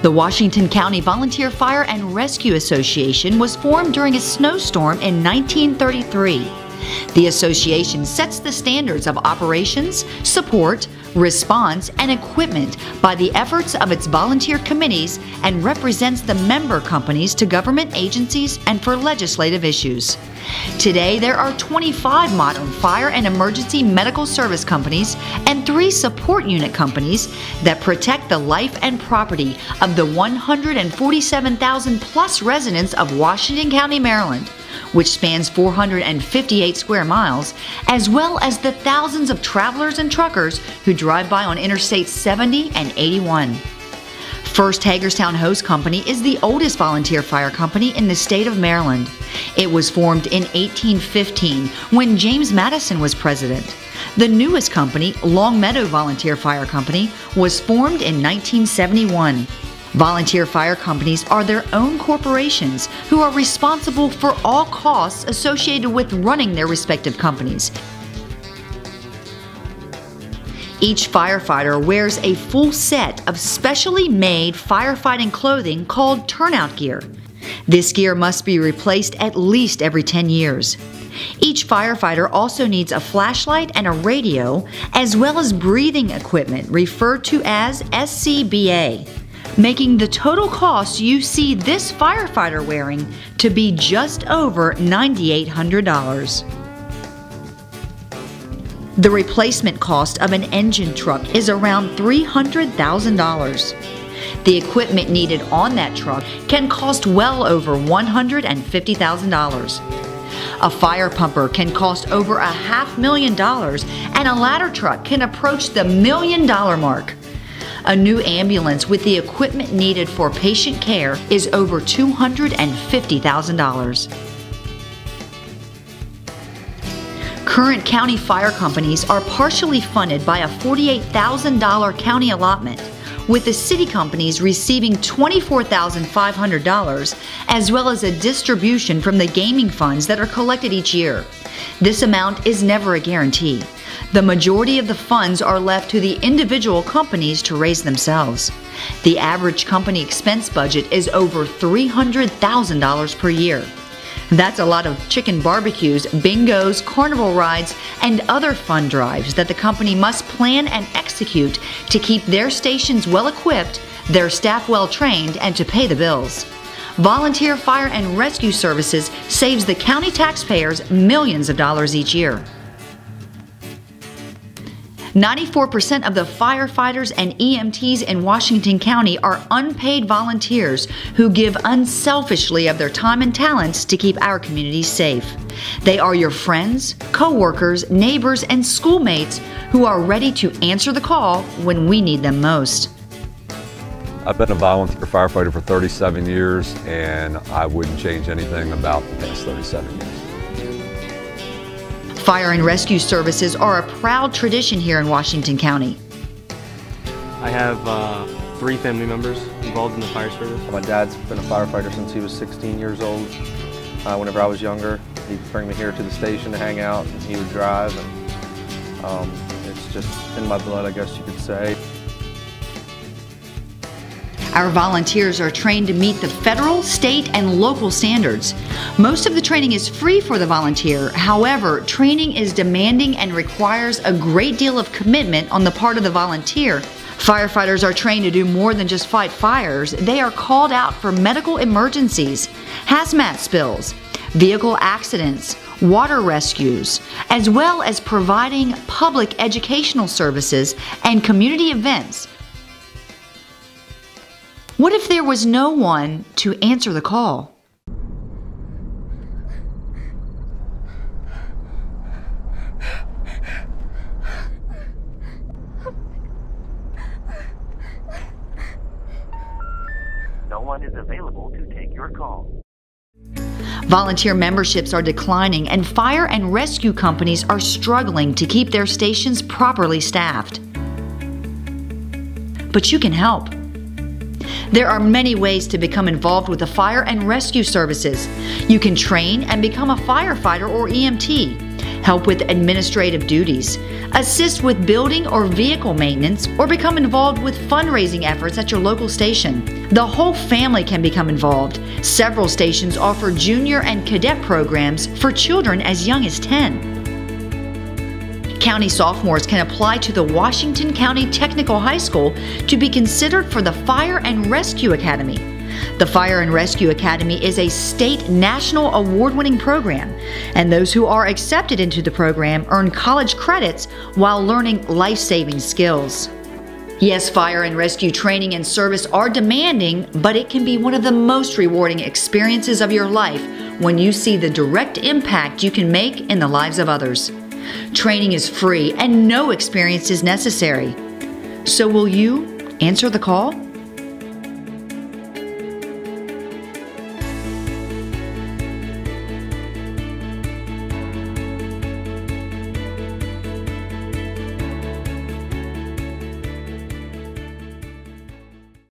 The Washington County Volunteer Fire and Rescue Association was formed during a snowstorm in 1933. The association sets the standards of operations, support, response, and equipment by the efforts of its volunteer committees and represents the member companies to government agencies and for legislative issues. Today, there are 25 modern fire and emergency medical service companies and 3 support unit companies that protect the life and property of the 147,000 plus residents of Washington County, Maryland, which spans 458 square miles, as well as the thousands of travelers and truckers who drive by on Interstate 70 and 81. First Hagerstown Hose Company is the oldest volunteer fire company in the state of Maryland. It was formed in 1815 when James Madison was president. The newest company, Long Meadow Volunteer Fire Company, was formed in 1971. Volunteer fire companies are their own corporations who are responsible for all costs associated with running their respective companies. Each firefighter wears a full set of specially made firefighting clothing called turnout gear. This gear must be replaced at least every 10 years. Each firefighter also needs a flashlight and a radio, as well as breathing equipment referred to as SCBA, making the total cost you see this firefighter wearing to be just over $9,800. The replacement cost of an engine truck is around $300,000. The equipment needed on that truck can cost well over $150,000. A fire pumper can cost over $500,000, and a ladder truck can approach the $1 million mark. A new ambulance with the equipment needed for patient care is over $250,000. Current county fire companies are partially funded by a $48,000 county allotment, with the city companies receiving $24,500, as well as a distribution from the gaming funds that are collected each year. This amount is never a guarantee. The majority of the funds are left to the individual companies to raise themselves. The average company expense budget is over $300,000 per year. That's a lot of chicken barbecues, bingos, carnival rides, and other fun drives that the company must plan and execute to keep their stations well equipped, their staff well trained, and to pay the bills. Volunteer fire and rescue services saves the county taxpayers millions of dollars each year. 94% of the firefighters and EMTs in Washington County are unpaid volunteers who give unselfishly of their time and talents to keep our communities safe. They are your friends, co-workers, neighbors, and schoolmates who are ready to answer the call when we need them most. I've been a volunteer firefighter for 37 years, and I wouldn't change anything about the past 37 years. Fire and rescue services are a proud tradition here in Washington County. I have 3 family members involved in the fire service. My dad's been a firefighter since he was 16 years old. Whenever I was younger, he'd bring me here to the station to hang out, and he would drive, and it's just in my blood, I guess you could say. Our volunteers are trained to meet the federal, state, and local standards. Most of the training is free for the volunteer. However, training is demanding and requires a great deal of commitment on the part of the volunteer. Firefighters are trained to do more than just fight fires. They are called out for medical emergencies, hazmat spills, vehicle accidents, water rescues, as well as providing public educational services and community events. What if there was no one to answer the call? one is available to take your call. Volunteer memberships are declining, and fire and rescue companies are struggling to keep their stations properly staffed. But you can help. There are many ways to become involved with the fire and rescue services. You can train and become a firefighter or EMT, help with administrative duties, assist with building or vehicle maintenance, or become involved with fundraising efforts at your local station. The whole family can become involved. Several stations offer junior and cadet programs for children as young as 10. County sophomores can apply to the Washington County Technical High School to be considered for the Fire and Rescue Academy. The Fire and Rescue Academy is a state national award-winning program, and those who are accepted into the program earn college credits while learning life-saving skills. Yes, fire and rescue training and service are demanding, but it can be one of the most rewarding experiences of your life when you see the direct impact you can make in the lives of others. Training is free and no experience is necessary. So will you answer the call?